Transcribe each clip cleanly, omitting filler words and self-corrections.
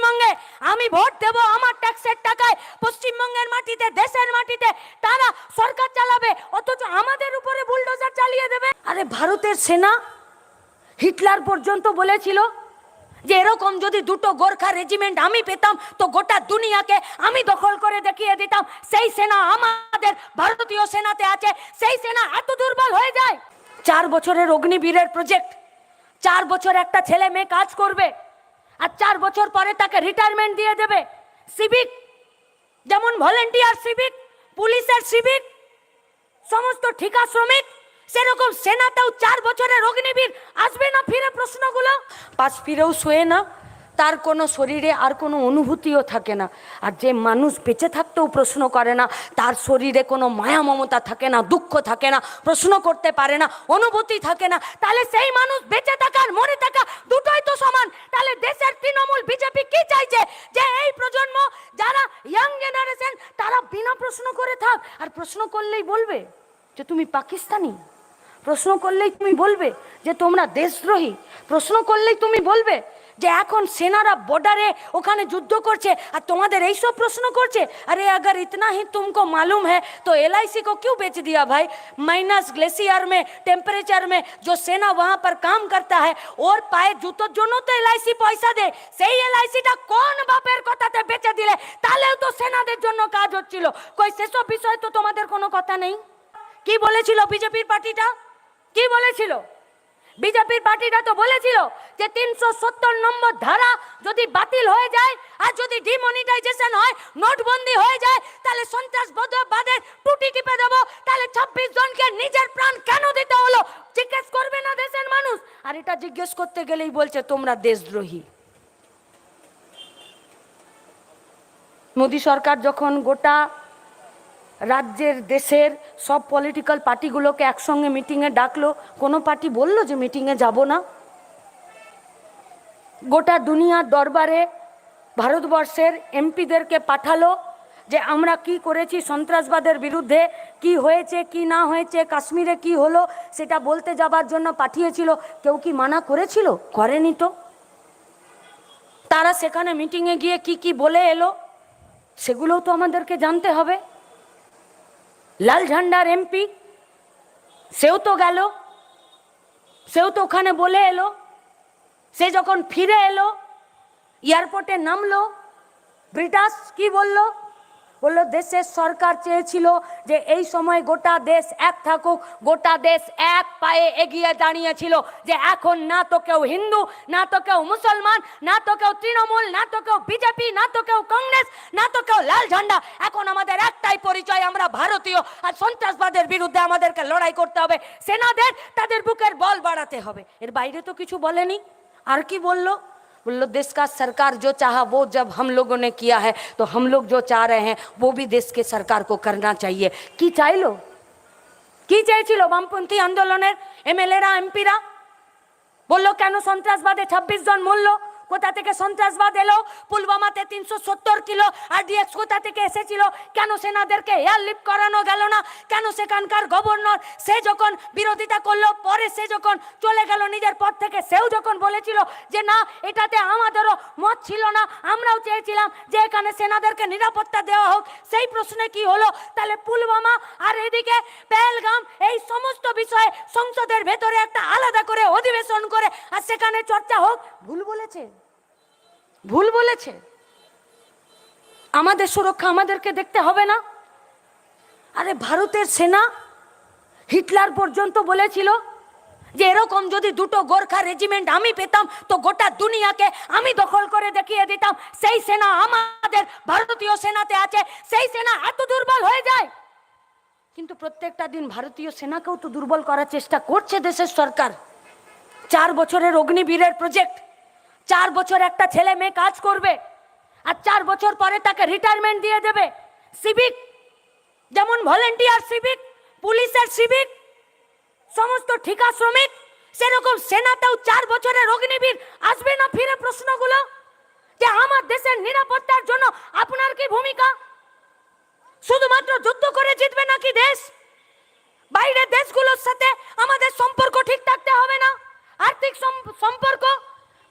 পশ্চিমবঙ্গে আমি ভোট দেব আমার ট্যাক্সের টাকায়, পশ্চিমবঙ্গের মাটিতে, দেশের মাটিতে তারা সরকার চালাবে, অথচ আমাদের উপরে বুলডোজার চালিয়ে দেবে। আরে ভারতের সেনা হিটলার পর্যন্ত বলেছিল যে এরকম যদি দুটো গোর্খা রেজিমেন্ট আমি পেতাম তো গোটা দুনিয়াকে আমি দখল করে দেখিয়ে দিতাম। সেই সেনা আমাদের ভারতীয় সেনাতে আছে, সেই সেনা এত দুর্বল হয়ে যায়। 4 বছরের অগ্নিবীরের প্রজেক্ট, 4 বছর একটা ছেলে মেয়ে কাজ করবে আর 4 বছর পরে তাকে রিটায়ারমেন্ট দিয়ে দেবে। সিভিক যেমন ভলেন্টিয়ার সিভিক, পুলিশের সিভিক, সমস্ত ঠিকা শ্রমিক, সেরকম সেনাতেও 4 বছরের অগ্নিবীর আসবে না ফিরে প্রশ্নগুলো? পাশ ফিরেও শোয়ে না, তার কোনো শরীরে আর কোনো অনুভূতিও থাকে না। আর যে মানুষ বেঁচে থাকতেও প্রশ্ন করে না, তার শরীরে কোনো মায়া মমতা থাকে না, দুঃখ থাকে না, প্রশ্ন করতে পারে না, অনুভূতি থাকে না, তাহলে সেই মানুষ বেঁচে থাকা আর মরে থাকা দুটোই তো সমান। তাহলে দেশের তৃণমূল বিজেপি কি চাইছে? যে এই প্রজন্ম যারা ইয়াং জেনারেশন তারা বিনা প্রশ্ন করে থাক, আর প্রশ্ন করলেই বলবে যে তুমি পাকিস্তানি, প্রশ্ন করলেই তুমি বলবে যে তোমরা দেশদ্রোহী, প্রশ্ন করলেই তুমি বলবে যে এখন সেনারা বর্ডারে ওখানে যুদ্ধ করছে আর তোমাদের এইসব প্রশ্ন করছে। আরে अगर इतना ही तुमको मालूम है तो LIC को क्यों बेच दिया भाई? माइनस ग्लेशियर में टेम्परेचर में जो सेना वहां पर काम करता है और पाए জুতোর জন্য তো LIC পয়সা দেয়, সেই LICটা কোন বাপের কথাতে বেচে দিলে? তাহলেও তো সেনাদের জন্য কাজ হচ্ছিল। কই সেসব বিষয় তো তোমাদের কোনো কথা নেই। কি বলেছিল বিজেপির পার্টিটা? কি বলেছিল বিজেপির পার্টিটা? তো বলেছিল যে 370 নম্বর ধারা যদি বাতিল হয়ে যায় আর যদি ডিমনিটাইজেশন হয়, নোটবন্দি হয়ে যায়, তাহলে সন্ত্রাসবাদের টুটি টিপে দেবো। তাহলে 26 জনকে নিজের প্রাণ কেন দিতে হলো জিজ্ঞেস করবে না দেশের মানুষ? আর এটা জিজ্ঞেস করতে গেলেই বলছে তোমরা দেশদ্রোহী। মোদী সরকার যখন গোটা রাজ্যের দেশের সব পলিটিক্যাল পার্টিগুলোকে একসঙ্গে মিটিংয়ে ডাকলো, কোনো পার্টি বললো যে মিটিংয়ে যাব না? গোটা দুনিয়ার দরবারে ভারতবর্ষের এমপিদেরকে পাঠালো যে আমরা কি করেছি সন্ত্রাসবাদের বিরুদ্ধে, কি হয়েছে কি না হয়েছে, কাশ্মীরে কি হলো সেটা বলতে যাবার জন্য পাঠিয়েছিল। কেউ কি মানা করেছিল? করেনি তো। তারা সেখানে মিটিংয়ে গিয়ে কি কি বলে এলো সেগুলোও তো আমাদেরকে জানতে হবে। লাল ঝান্ডার এমপি সেও তো গেল, সেও তো ওখানে বলে এলো। সে যখন ফিরে এলো এয়ারপোর্টে নামলো, ব্রিটাস কি বলল? বললো দেশের সরকার চেয়েছিল যে এই সময় গোটা দেশ এক থাকুক, গোটা দেশ এক পায়ে এগিয়ে দাঁড়িয়েছিল যে এখন না তো কেউ হিন্দু, না তো কেউ মুসলমান, না তো কেউ তৃণমূল, না তো কেউ বিজেপি, না তো কেউ কংগ্রেস, না তো কেউ লাল ঝান্ডা। এখন আমাদের একটাই পরিচয়, আমরা ভারতীয়। আর সন্ত্রাসবাদের বিরুদ্ধে আমাদেরকে লড়াই করতে হবে, সেনাদের তাদের বুকের বল বাড়াতে হবে। এর বাইরে তো কিছু বলেনি। আর কি বললো? बोलो देश का सरकार जो चाहा वो जब हम लोगों ने किया है तो हम लोग जो चाह रहे हैं वो भी देश के सरकार को करना चाहिए। কি চাইলো? কি চাইছিল বামপন্থী আন্দোলনের এমএলএরা এমপিরা? বললো কেন সন্ত্রাসবাদে 26 জন মরলো? কোথা থেকে সন্ত্রাসবাদ এলো? পুলওয়ামাতে 370 কিলো RDX কোথা থেকে এসেছিল? কেন সেনাদেরকে এয়ারলিফট করানো গেল না? কেন সেখানকার গভর্নর সে যখন বিরোধিতা করলো, পরে সে যখন চলে গেল নিজের পদ থেকে, সেও যখন বলেছিল যে না এটাতে আমাদেরও মত ছিল না, আমরাও চেয়েছিলাম যে এখানে সেনাদেরকে নিরাপত্তা দেওয়া হোক, সেই প্রশ্নে কি হলো? তাহলে পুলওয়ামা আর এদিকে পেহেলগাম এই সমস্ত বিষয়ে সংসদের ভেতরে একটা আলাদা করে অধিবেশন করে আর সেখানে চর্চা হোক। ভুল বলেছে, ভুল বলেছে। আমাদের সুরক্ষা আমাদেরকে দেখতে হবে না? আরে ভারতের সেনা হিটলার পর্যন্ত বলেছিল যে এরকম যদি দুটো গোর্খা রেজিমেন্ট আমি পেতাম তো গোটা দুনিয়াকে আমি দখল করে দেখিয়ে দিতাম। সেই সেনা আমাদের ভারতীয় সেনাতে আছে, সেই সেনা এত দুর্বল হয়ে যায়। কিন্তু প্রত্যেকটা দিন ভারতীয় সেনাকেও তো দুর্বল করার চেষ্টা করছে দেশের সরকার। 4 বছরের অগ্নিবীরের প্রজেক্ট, 4 বছর একটা ছেলে মেয়ে কাজ করবে আর 4 বছর পরে তাকে রিটায়ারমেন্ট দিয়ে দেবে। সিভিক যেমন ভলেন্টিয়ার সিভিক, পুলিশের সিভিক, সমস্ত ঠিকা শ্রমিক, সেরকম সেনাতেও 4 বছরের অগ্নিবীর আসবে না ফিরে প্রশ্নগুলো যে আমার দেশের নিরাপত্তার জন্য আপনার কি ভূমিকা? শুধুমাত্র যুদ্ধ করে জিতবে নাকি দেশ? বাইরের দেশগুলোর সাথে আমাদের সম্পর্ক ঠিক থাকতে হবে না? আর্থিক সম্পর্ক,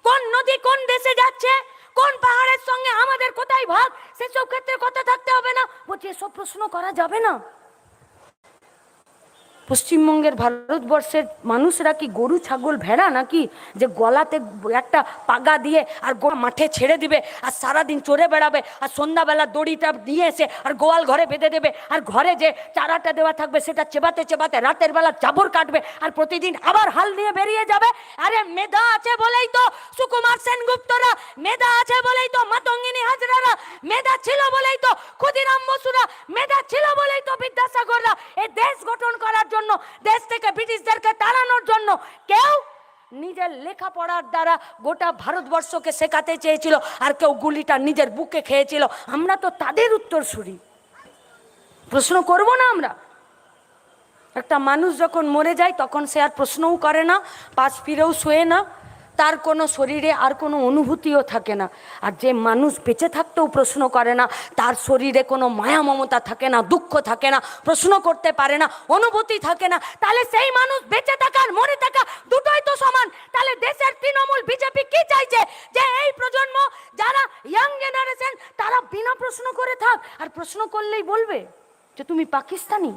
কোন নদী কোন দেশে যাচ্ছে, কোন পাহাড়ের আমাদের কোথায় ভাগ সেসব ক্ষেত্রে কথা থাকতে হবে না। বলছি এসব প্রশ্ন করা যাবে না। পশ্চিমবঙ্গের ভারতবর্ষের মানুষরা কি গরু ছাগল ভেড়া নাকি, যে গলাতে একটা পাগা দিয়ে আর মাঠে ছেড়ে দিবে আর সারাদিন চড়ে বেড়াবে আর সন্ধ্যাবেলা দড়িটা দিয়ে এসে আর গোয়াল ঘরে বেঁধে দেবে আর ঘরে যে চারাটা দেওয়া থাকবে সেটা চেবাতে চেবাতে রাতের বেলা জাবর কাটবে আর প্রতিদিন আবার হাল নিয়ে বেরিয়ে যাবে? আরে মেধা আছে বলেই তো সুকুমার সেনগুপ্তরা, মেধা আছে বলেই তো মাতঙ্গিনী হাজরারা, মেধা ছিল বলেই তো ক্ষুদিরাম বসুরা, মেধা ছিল বলেই তো বিদ্যাসাগররা এই দেশ গঠন করার জন্য, দেশ থেকে ব্রিটিশদেরকে তাড়ানোর জন্য কেউ নিজের লেখাপড়ার দ্বারা গোটা ভারতবর্ষকে শেখাতে চেয়েছিল আর কেউ গুলিটা নিজের বুকে খেয়েছিল। আমরা তো তাদের উত্তরসূরি। প্রশ্ন করব না আমরা? একটা মানুষ যখন মরে যায় তখন সে আর প্রশ্নও করে না, পাশ ফিরেও শোয়ে না, তার কোনো শরীরে আর কোনো অনুভূতিও থাকে না। আর যে মানুষ বেঁচে থাকতেও প্রশ্ন করে না, তার শরীরে কোনো মায়া মমতা থাকে না, দুঃখ থাকে না, প্রশ্ন করতে পারে না, অনুভূতি থাকে না, তাহলে সেই মানুষ বেঁচে থাকা আর মরে থাকা দুটোই তো সমান। তাহলে দেশের তৃণমূল বিজেপি কি চাইছে? যে এই প্রজন্ম যারা ইয়াং জেনারেশন তারা বিনা প্রশ্ন করে থাক, আর প্রশ্ন করলেই বলবে যে তুমি পাকিস্তানি,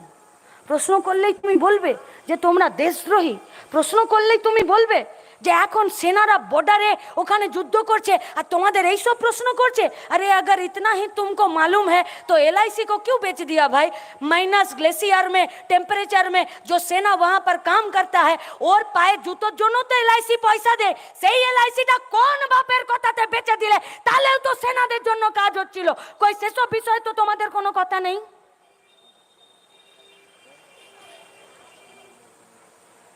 প্রশ্ন করলেই তুমি বলবে যে তোমরা দেশদ্রোহী, প্রশ্ন করলেই তুমি বলবে যে এখন সেনারা বর্ডারে ওখানে যুদ্ধ করছে আর তোমাদের এই সব প্রশ্ন করছে। আরে अगर इतना ही तुमको मालूम है तो एलआईसी को क्यों बेच दिया भाई? माइनस ग्लेशियर में टेम्परेचर में जो सेना वहां पर काम करता है और पाए জুতোর জন্য তো এলআইসি পয়সা দেয়, সেই এলআইসিটা কোন বাপের কথাতে বেচে দিলে? তাহলেও তো সেনাদের জন্য কাজ হচ্ছিল। কই সেসব বিষয়ে তো তোমাদের কোনো কথা নেই।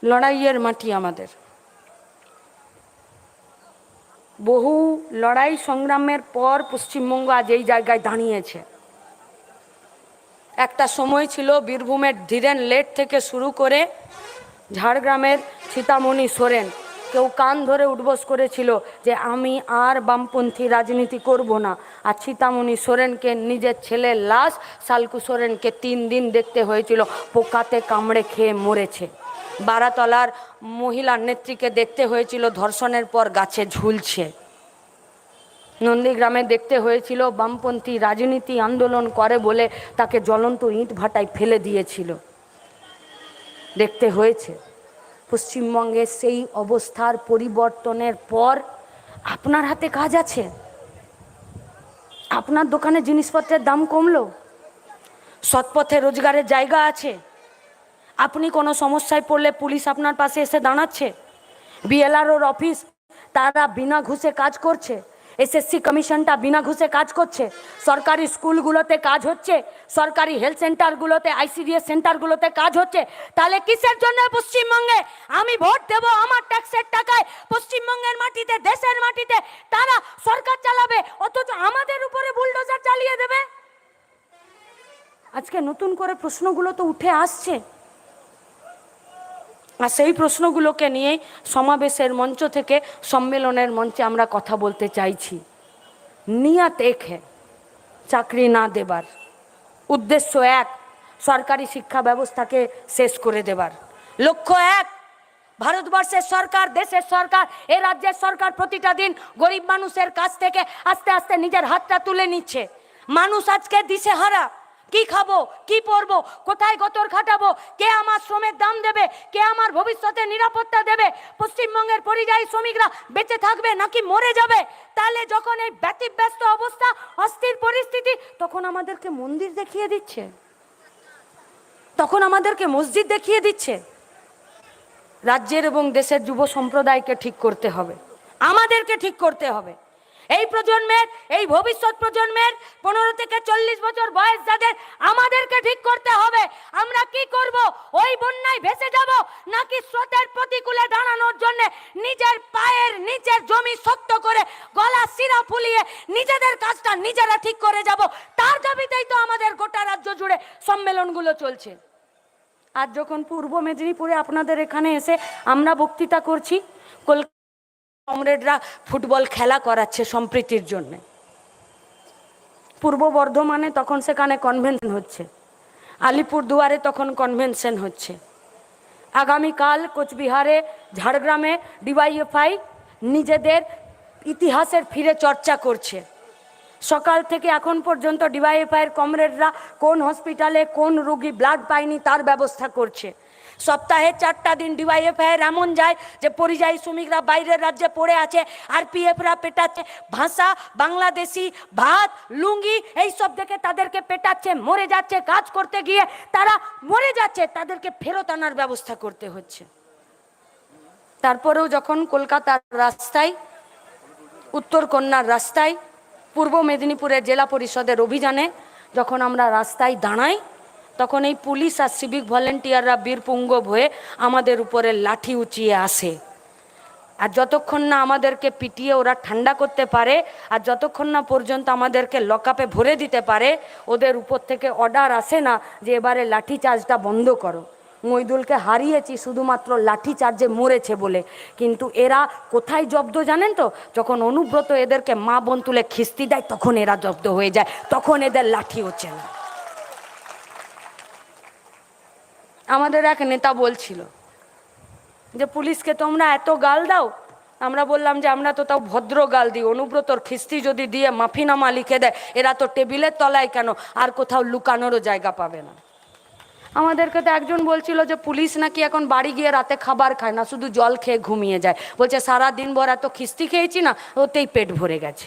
লড়াইয়ের মাটি আমাদের, বহু লড়াই সংগ্রামের পর পশ্চিমবঙ্গ আজ এই জায়গায় দাঁড়িয়েছে। একটা সময় ছিল বীরভূমের ধীরেন লেট থেকে শুরু করে ঝাড়গ্রামের সীতামণি সোরেন, কেউ কান ধরে উঠবোস করেছিল যে আমি আর বামপন্থী রাজনীতি করব না। আর সীতামণি সোরেনকে নিজের ছেলের লাশ সালকু সোরেনকে 3 দিন দেখতে হয়েছিল, পোকাতে কামড়ে খেয়ে মরেছে। বারাতলার মহিলা নেত্রীকে দেখতে হয়েছিল ধর্ষণের পর গাছে ঝুলছে। নন্দীগ্রামে দেখতে হয়েছিল বামপন্থী রাজনীতি আন্দোলন করে বলে তাকে জ্বলন্ত ইট ভাটায় ফেলে দিয়েছিল, দেখতে হয়েছে। পশ্চিমবঙ্গে সেই অবস্থার পরিবর্তনের পর আপনার হাতে কাজ আছে। আপনার দোকানে জিনিসপত্রের দাম কমলো, সৎপথে রোজগারের জায়গা আছে, আপনি কোনো সমস্যায় পড়লে পুলিশ আপনার পাশে এসে দাঁড়াচ্ছে, বিএলআরওর অফিস তারা বিনা ঘুষে কাজ করছে, এসএসসি কমিশনটা বিনা ঘুষে কাজ করছে, সরকারি স্কুলগুলোতে কাজ হচ্ছে, সরকারি হেলথ সেন্টারগুলোতে আইসিডিএস সেন্টারগুলোতে কাজ হচ্ছে। তাহলে কিসের জন্য পশ্চিমবঙ্গে আমি ভোট দেব? আমার ট্যাক্সের টাকায় পশ্চিমবঙ্গের মাটিতে, দেশের মাটিতে তারা সরকার চালাবে, অথচ আমাদের উপরে বুলডোজার চালিয়ে দেবে। আজকে নতুন করে প্রশ্নগুলো তো উঠে আসছে, আর সেই প্রশ্নগুলোকে নিয়েই সমাবেশের মঞ্চ থেকে সম্মেলনের মঞ্চে আমরা কথা বলতে চাইছি। নিয়ত এক হ্যাঁ, চাকরি না দেবার, উদ্দেশ্য এক, সরকারি শিক্ষা ব্যবস্থাকে শেষ করে দেবার, লক্ষ্য এক, ভারতবর্ষের সরকার, দেশের সরকার, এ রাজ্যের সরকার প্রতিটা দিন গরিব মানুষের কাছ থেকে আস্তে আস্তে নিজের হাতটা তুলে নিচ্ছে। মানুষ আজকে দিশেহারা, কি খাবো, কি পরবো, কোথায় গতর খাটাবো, কে আমার শ্রমের দাম দেবে, কে আমার ভবিষ্যতে নিরাপত্তা দেবে, পশ্চিমবঙ্গের পরিযায়ী শ্রমিকরা বেঁচে থাকবে নাকি মরে যাবে? তাহলে যখন এই ব্যতিব্যস্ত অবস্থা, অস্থির পরিস্থিতি, তখন আমাদেরকে মন্দির দেখিয়ে দিচ্ছে, তখন আমাদেরকে মসজিদ দেখিয়ে দিচ্ছে। রাজ্যের এবং দেশের যুব সম্প্রদায়কে ঠিক করতে হবে, আমাদেরকে ঠিক করতে হবে। এই প্রজন্মের, এই ভবিষ্যৎ প্রজন্মের 15 থেকে 40 বছর বয়স যাদের, আমাদেরকে ঠিক করতে হবে আমরা কি করব। ওই বন্যায় ভেসে যাব নাকি স্রোতের প্রতিকূলে দাঁড়ানোর জন্য নিজের পায়ের নিচের জমি শক্ত করে গলা শিরা ফুলিয়ে নিজেদের কাজটা নিজেরা ঠিক করে যাব। তার দাবিতেই তো আমাদের গোটা রাজ্য জুড়ে সম্মেলনগুলো চলছে। আর যখন পূর্ব মেদিনীপুরে আপনাদের এখানে এসে আমরা বক্তৃতা করছি, কমরেডরা ফুটবল খেলা করাচ্ছে সম্প্রীতির জন্য, পূর্ব বর্ধমানে তখন সেখানে কনভেনশন হচ্ছে, আলিপুরদুয়ারে তখন কনভেনশন হচ্ছে, আগামীকাল কোচবিহারে, ঝাড়গ্রামে ডিওয়াইএফআই নিজেদের ইতিহাসের ফিরে চর্চা করছে। সকাল থেকে এখন পর্যন্ত ডিওয়াইএফআইয়ের কমরেডরা কোন হসপিটালে কোন রোগী ব্লাড পায়নি তার ব্যবস্থা করছে। সপ্তাহে 4টা দিন ডিওয়াইএফআইয়ের এমন যায় যে পরিযায়ী শ্রমিকরা বাইরের রাজ্যে পড়ে আছে, আরপিএফরা পেটাচ্ছে, ভাষা বাংলাদেশি, ভাত লুঙ্গি এইসব দেখে তাদেরকে পেটাচ্ছে, মরে যাচ্ছে, কাজ করতে গিয়ে তারা মরে যাচ্ছে, তাদেরকে ফেরত আনার ব্যবস্থা করতে হচ্ছে। তারপরেও যখন কলকাতার রাস্তায়, উত্তর কন্যার রাস্তায়, পূর্ব মেদিনীপুরের জেলা পরিষদের অভিযানে যখন আমরা রাস্তায় দাঁড়াই, তখন এই পুলিশ আর সিভিক ভলেন্টিয়াররা বীরপুঙ্গব হয়ে আমাদের উপরে লাঠি উঁচিয়ে আসে। আর যতক্ষণ না আমাদেরকে পিটিয়ে ওরা ঠান্ডা করতে পারে, আর যতক্ষণ না পর্যন্ত আমাদেরকে লকআপে ভরে দিতে পারে, ওদের উপর থেকে অর্ডার আসে না যে এবারে লাঠি চার্জটা বন্ধ করো। মইদুলকে হারিয়েছি শুধুমাত্র লাঠি চার্জে মরেছে বলে, কিন্তু এরা কোথায় জব্দ জানেন তো? যখন অনুব্রত এদেরকে মা বোন তুলে খিস্তি দেয় তখন এরা জব্দ হয়ে যায়, তখন এদের লাঠি হচ্ছে না। আমাদের এক নেতা বলছিল যে পুলিশকে তোমরা এত গাল দাও। আমরা বললাম যে আমরা তো তাও ভদ্র গাল দিই, অনুব্রতর খিস্তি যদি দিয়ে মাফিনামা লিখে দেয়, এরা তো টেবিলের তলায় কেন, আর কোথাও লুকানোরও জায়গা পাবে না। আমাদেরকে তো একজন বলছিল যে পুলিশ নাকি এখন বাড়ি গিয়ে রাতে খাবার খায় না, শুধু জল খেয়ে ঘুমিয়ে যায়। বলছে সারা দিন ভর এত খিস্তি খেয়েছি না, ওতেই পেট ভরে গেছে।